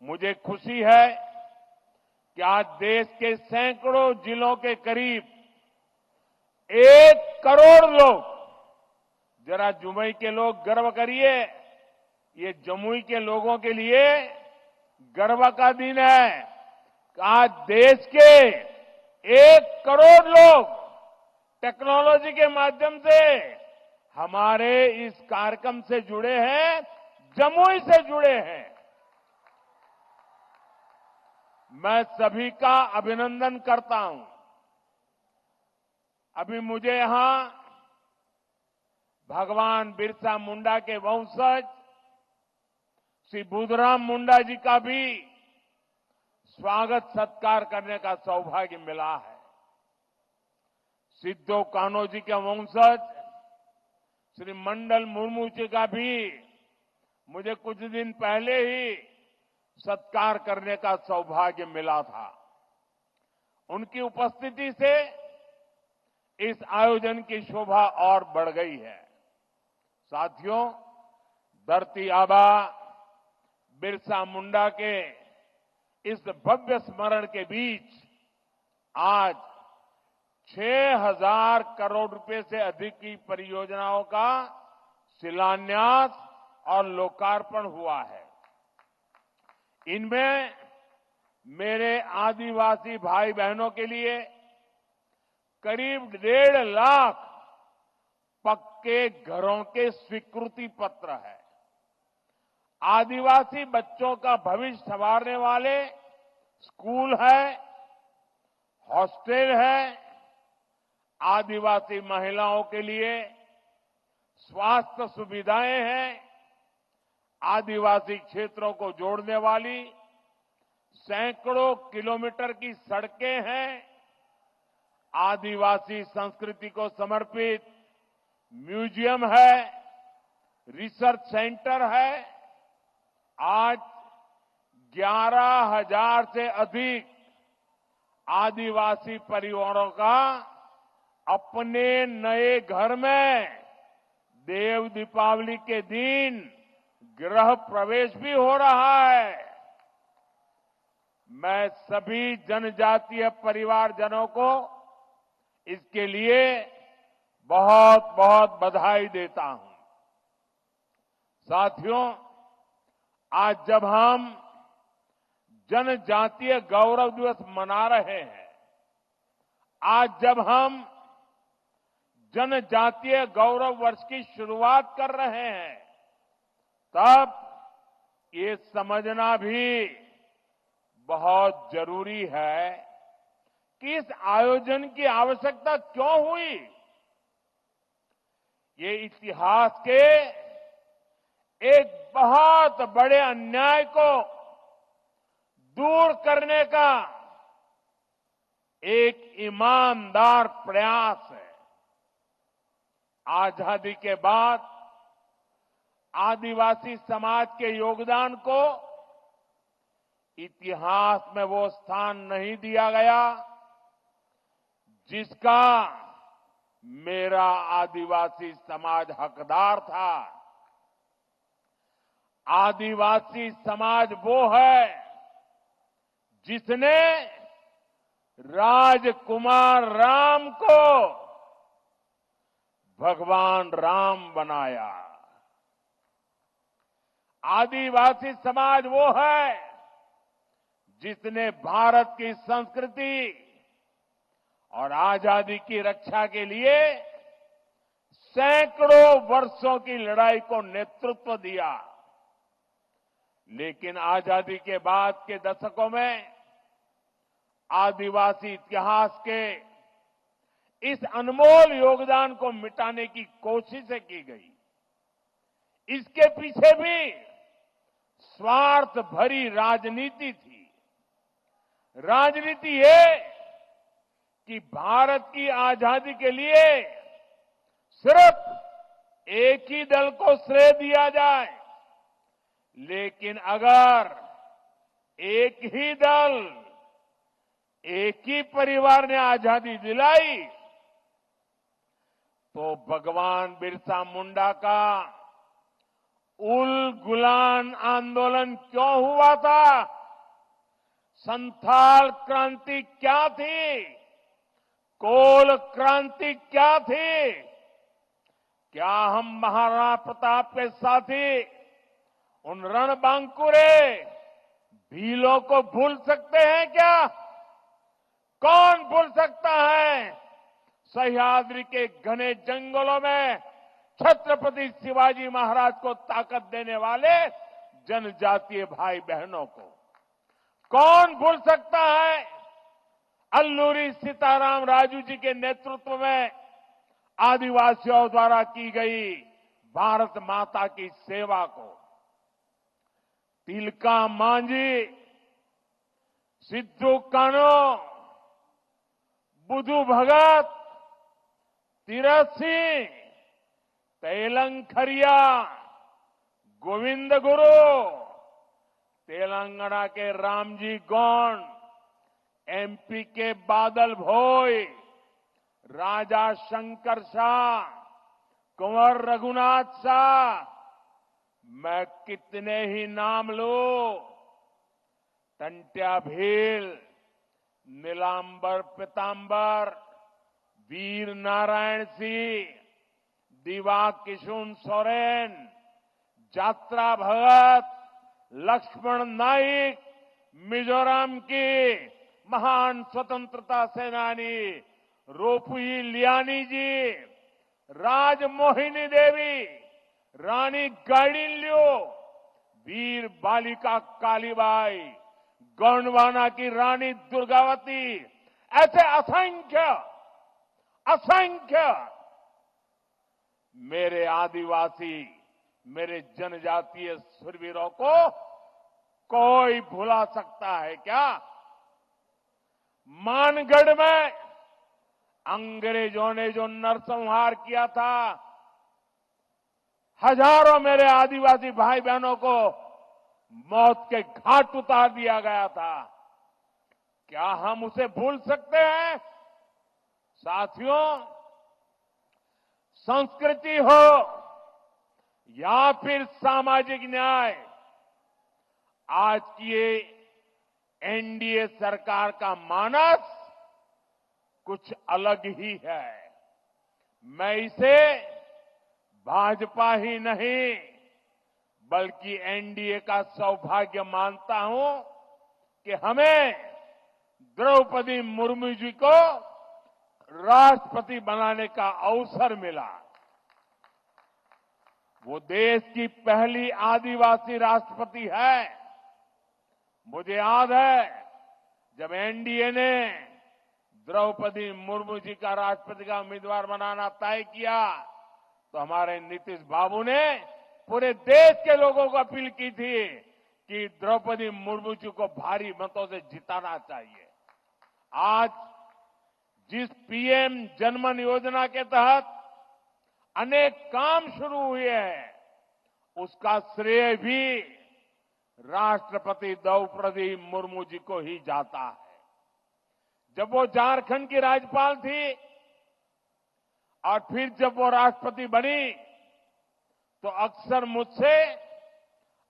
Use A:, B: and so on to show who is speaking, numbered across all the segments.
A: मुझे खुशी है कि आज देश के सैकड़ों जिलों के करीब 1 करोड़ लोग, जरा जमुई के लोग गर्व करिए, ये जमुई के लोगों के लिए गर्व का दिन है। आज देश के 1 करोड़ लोग टेक्नोलॉजी के माध्यम से हमारे इस कार्यक्रम से जुड़े हैं, जमुई से जुड़े हैं। मैं सभी का अभिनंदन करता हूं। अभी मुझे यहां भगवान बिरसा मुंडा के वंशज श्री बुधराम मुंडा जी का भी स्वागत सत्कार करने का सौभाग्य मिला है। सिद्धो कान्हो जी के वंशज श्री मंडल मुर्मू जी का भी मुझे कुछ दिन पहले ही सत्कार करने का सौभाग्य मिला था। उनकी उपस्थिति से इस आयोजन की शोभा और बढ़ गई है। साथियों, धरती आबा बिरसा मुंडा के इस भव्य स्मरण के बीच आज 6,000 करोड़ रुपए से अधिक की परियोजनाओं का शिलान्यास और लोकार्पण हुआ है। इनमें मेरे आदिवासी भाई बहनों के लिए करीब 1.5 लाख पक्के घरों के स्वीकृति पत्र है। आदिवासी बच्चों का भविष्य संवारने वाले स्कूल है, हॉस्टल है, आदिवासी महिलाओं के लिए स्वास्थ्य सुविधाएं हैं, आदिवासी क्षेत्रों को जोड़ने वाली सैकड़ों किलोमीटर की सड़कें हैं, आदिवासी संस्कृति को समर्पित म्यूजियम है, रिसर्च सेंटर है। आज 11,000 से अधिक आदिवासी परिवारों का अपने नए घर में देव दीपावली के दिन गृह प्रवेश भी हो रहा है। मैं सभी जनजातीय परिवारजनों को इसके लिए बहुत बहुत बधाई देता हूं। साथियों, आज जब हम जनजातीय गौरव दिवस मना रहे हैं, आज जब हम जनजातीय गौरव वर्ष की शुरुआत कर रहे हैं, तब ये समझना भी बहुत जरूरी है कि इस आयोजन की आवश्यकता क्यों हुई। ये इतिहास के एक बहुत बड़े अन्याय को दूर करने का एक ईमानदार प्रयास है। आजादी के बाद आदिवासी समाज के योगदान को इतिहास में वो स्थान नहीं दिया गया जिसका मेरा आदिवासी समाज हकदार था। आदिवासी समाज वो है जिसने राजकुमार राम को भगवान राम बनाया। आदिवासी समाज वो है जिसने भारत की संस्कृति और आजादी की रक्षा के लिए सैकड़ों वर्षों की लड़ाई को नेतृत्व दिया। लेकिन आजादी के बाद के दशकों में आदिवासी इतिहास के इस अनमोल योगदान को मिटाने की कोशिशें की गई। इसके पीछे भी स्वार्थ भरी राजनीति थी। राजनीति ये कि भारत की आजादी के लिए सिर्फ एक ही दल को श्रेय दिया जाए, लेकिन अगर एक ही दल, एक ही परिवार ने आजादी दिलाई तो भगवान बिरसा मुंडा का उल गुलान आंदोलन क्यों हुआ था? संथाल क्रांति क्या थी? कोल क्रांति क्या थी? क्या हम महाराणा प्रताप के साथी उन रणबांकुरे भीलों को भूल सकते हैं क्या? कौन भूल सकता है सह्याद्री के घने जंगलों में छत्रपति शिवाजी महाराज को ताकत देने वाले जनजातीय भाई बहनों को? कौन भूल सकता है अल्लूरी सीताराम राजू जी के नेतृत्व में आदिवासियों द्वारा की गई भारत माता की सेवा को? तिलका मांझी, सिद्धू कान्हो, बुधु भगत, तीरथ सिंह, तेलंग खरिया, गोविंद गुरु, तेलंगाना के रामजी गौंड, एमपी के बादल भोई, राजा शंकर शाह, कुंवर रघुनाथ शाह, मैं कितने ही नाम लूं। टंट्या भील, नीलांबर पीतांबर, वीर नारायण सिंह, दिवा किशुन सोरेन, जात्रा भगत, लक्ष्मण नाइक, मिजोरम की महान स्वतंत्रता सेनानी रोपुई लियानी जी, राजमोहिनी देवी, रानी गाइडिनल्यू, वीर बालिका कालीबाई, गोंडवाना की रानी दुर्गावती, ऐसे असंख्य असंख्य मेरे आदिवासी, मेरे जनजातीय शूरवीरों को कोई भुला सकता है क्या? मानगढ़ में अंग्रेजों ने जो नरसंहार किया था, हजारों मेरे आदिवासी भाई बहनों को मौत के घाट उतार दिया गया था। क्या हम उसे भूल सकते हैं? साथियों, संस्कृति हो या फिर सामाजिक न्याय, आज की ये एनडीए सरकार का मानस कुछ अलग ही है। मैं इसे भाजपा ही नहीं बल्कि एनडीए का सौभाग्य मानता हूं कि हमें द्रौपदी मुर्मू जी को राष्ट्रपति बनाने का अवसर मिला। वो देश की पहली आदिवासी राष्ट्रपति है। मुझे याद है जब एनडीए ने द्रौपदी मुर्मू जी का राष्ट्रपति का उम्मीदवार बनाना तय किया तो हमारे नीतीश बाबू ने पूरे देश के लोगों को अपील की थी कि द्रौपदी मुर्मू जी को भारी मतों से जिताना चाहिए। आज जिस पीएम जनमन योजना के तहत अनेक काम शुरू हुए हैं, उसका श्रेय भी राष्ट्रपति द्रौपदी मुर्मू जी को ही जाता है। जब वो झारखंड की राज्यपाल थी और फिर जब वो राष्ट्रपति बनी तो अक्सर मुझसे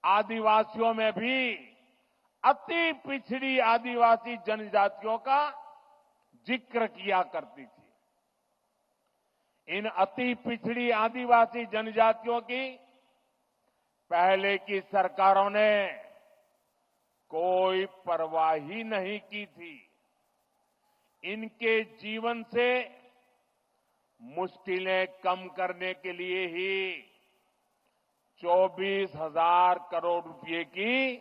A: आदिवासियों में भी अति पिछड़ी आदिवासी जनजातियों का जिक्र किया करती थी। इन अति पिछड़ी आदिवासी जनजातियों की पहले की सरकारों ने कोई परवाह ही नहीं की थी। इनके जीवन से मुश्किलें कम करने के लिए ही 24,000 करोड़ रुपए की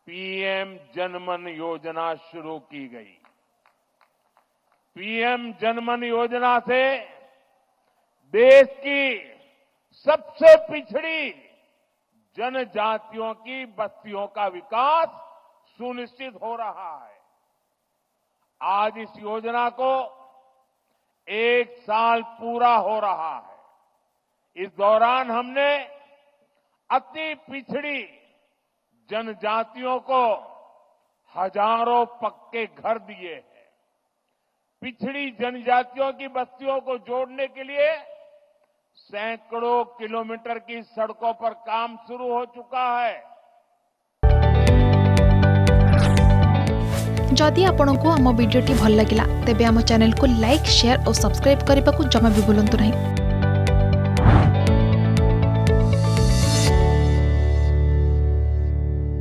A: पीएम जनमन योजना शुरू की गई। पीएम जनमन योजना से देश की सबसे पिछड़ी जनजातियों की बस्तियों का विकास सुनिश्चित हो रहा है। आज इस योजना को 1 साल पूरा हो रहा है। इस दौरान हमने अति पिछड़ी जनजातियों को हजारों पक्के घर दिए हैं। पिछड़ी जनजातियों की बस्तियों को जोड़ने के लिए सैकड़ों किलोमीटर की सड़कों पर काम शुरू हो चुका है।
B: जदि आपंक आम भिडी भल लगा तेब आम चैनल को लाइक शेयर और सब्सक्राइब करने को जमा भी भूलु नहीं।